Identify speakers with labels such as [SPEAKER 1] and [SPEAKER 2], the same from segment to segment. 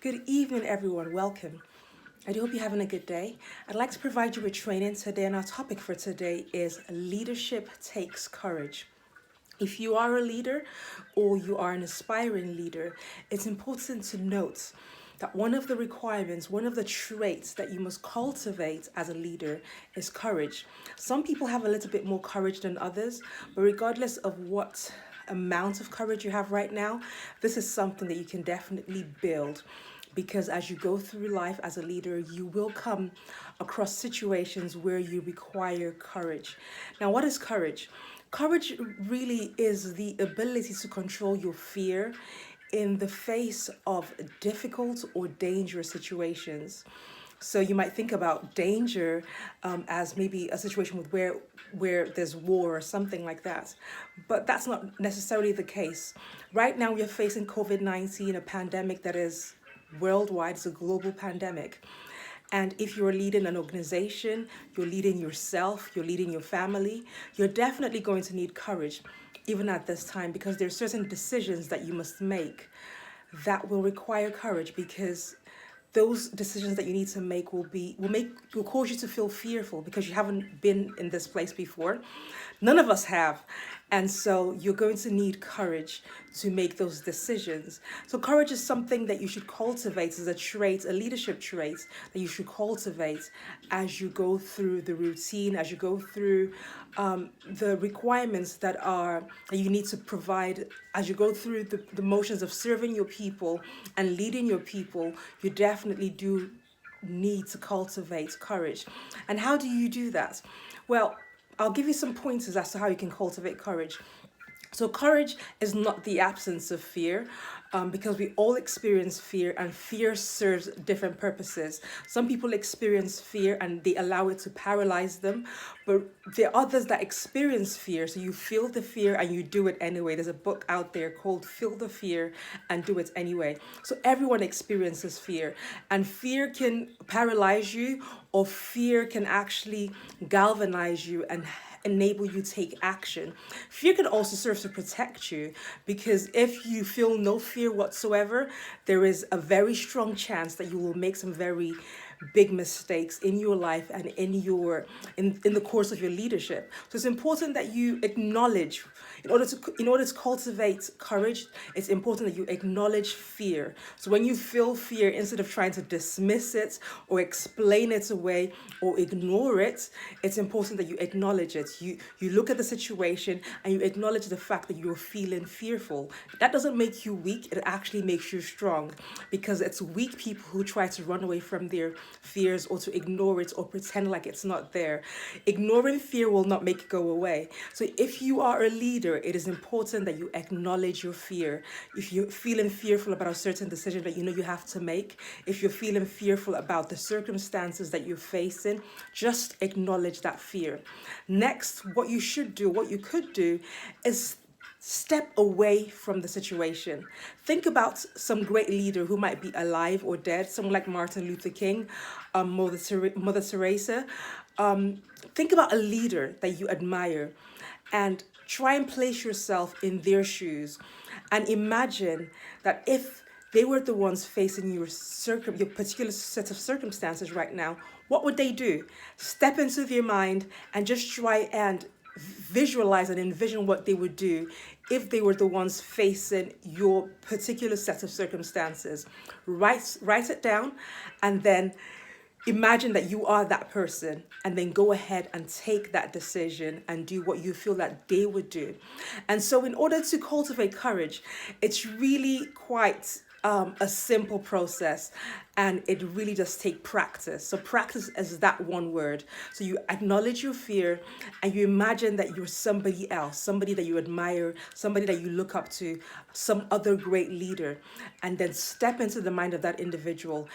[SPEAKER 1] Good evening, everyone. Welcome. I do hope you're having a good day. I'd like to provide you with training today, and our topic for today is leadership takes courage. If you are a leader or you are an aspiring leader, it's important to note that one of the requirements, one of the traits that you must cultivate as a leader is courage. Some people have a little bit more courage than others, but regardless of what amount of courage you have right now, this is something that you can definitely build because as you go through life as a leader, you will come across situations where you require courage. Now, what is courage? Courage really is the ability to control your fear in the face of difficult or dangerous situations. So you might think about danger as maybe a situation with where there's war or something like that, but that's not necessarily the case. Right now, we are facing COVID-19, a pandemic that is worldwide. It's a global pandemic. And if you're leading an organization, you're leading yourself, you're leading your family, you're definitely going to need courage, even at this time, because there are certain decisions that you must make that will require courage because those decisions that you need to make will cause you to feel fearful because you haven't been in this place before. None of us have. And so you're going to need courage to make those decisions. So courage is something that you should cultivate as a trait, a leadership trait that you should cultivate as you go through the routine, as you go through the requirements that you need to provide, as you go through the motions of serving your people and leading your people. You definitely do need to cultivate courage. And how do you do that? Well, I'll give you some pointers as to how you can cultivate courage. So, courage is not the absence of fear, because we all experience fear, and fear serves different purposes. Some people experience fear and they allow it to paralyze them, but there are others that experience fear. So, you feel the fear and you do it anyway. There's a book out there called Feel the Fear and Do It Anyway. So, everyone experiences fear, and fear can paralyze you, or fear can actually galvanize you and enable you to take action. Fear can also serve to protect you because if you feel no fear whatsoever, there is a very strong chance that you will make some very big mistakes in your life and in the course of your leadership. So it's important that you acknowledge in order to cultivate courage, it's important that you acknowledge fear. So when you feel fear, instead of trying to dismiss it or explain it away or ignore it, it's important that you acknowledge it. You look at the situation and you acknowledge the fact that you're feeling fearful. That doesn't make you weak, it actually makes you strong, because it's weak people who try to run away from their fears or to ignore it or pretend like it's not there. Ignoring fear will not make it go away. So if you are a leader, it is important that you acknowledge your fear. If you're feeling fearful about a certain decision that you know you have to make, if you're feeling fearful about the circumstances that you're facing, just acknowledge that fear. Next, what you could do is step away from the situation. Think about some great leader who might be alive or dead, someone like Martin Luther King, Mother Teresa. Think about a leader that you admire and try and place yourself in their shoes and imagine that if they were the ones facing your particular set of circumstances right now, what would they do? Step into their mind and just try and visualize and envision what they would do if they were the ones facing your particular set of circumstances. Write it down and then imagine that you are that person, and then go ahead and take that decision and do what you feel that they would do. And so in order to cultivate courage, it's really quite a simple process, and it really does take practice. So practice is that one word. So you acknowledge your fear and you imagine that you're somebody else, somebody that you admire, somebody that you look up to, some other great leader, and then step into the mind of that individual.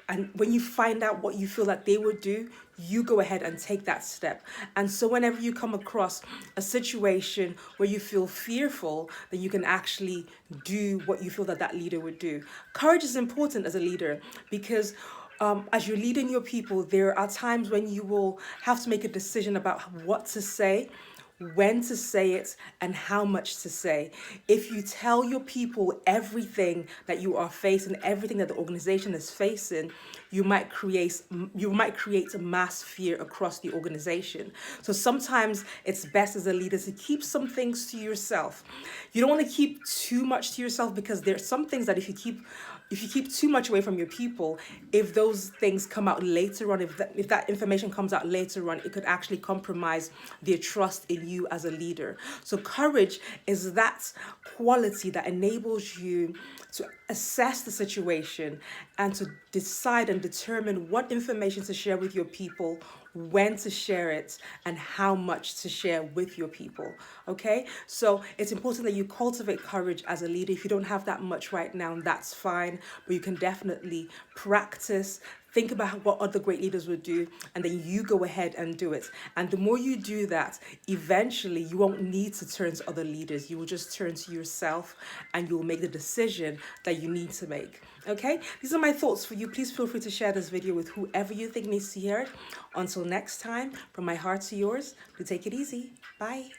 [SPEAKER 1] And when you find out what you feel that they would do, you go ahead and take that step. And so whenever you come across a situation where you feel fearful, then you can actually do what you feel that that leader would do. Courage is important as a leader because as you're leading your people, there are times when you will have to make a decision about what to say, when to say it, and how much to say. If you tell your people everything that you are facing, everything that the organization is facing, you might create a mass fear across the organization. So sometimes it's best as a leader to keep some things to yourself. You don't want to keep too much to yourself, because there's some things that if you keep too much away from your people, if those things come out later on, if that information comes out later on, it could actually compromise their trust in you as a leader. So courage is that quality that enables you to assess the situation and to decide and determine what information to share with your people, when to share it, and how much to share with your people. Okay, so it's important that you cultivate courage as a leader. If you don't have that much right now, that's fine, but you can definitely practice. Think about what other great leaders would do, and then you go ahead and do it. And the more you do that, eventually you won't need to turn to other leaders. You will just turn to yourself, and you will make the decision that you need to make. Okay, these are my thoughts for you. Please feel free to share this video with whoever you think needs to hear it. Until next time, from my heart to yours, do take it easy. Bye.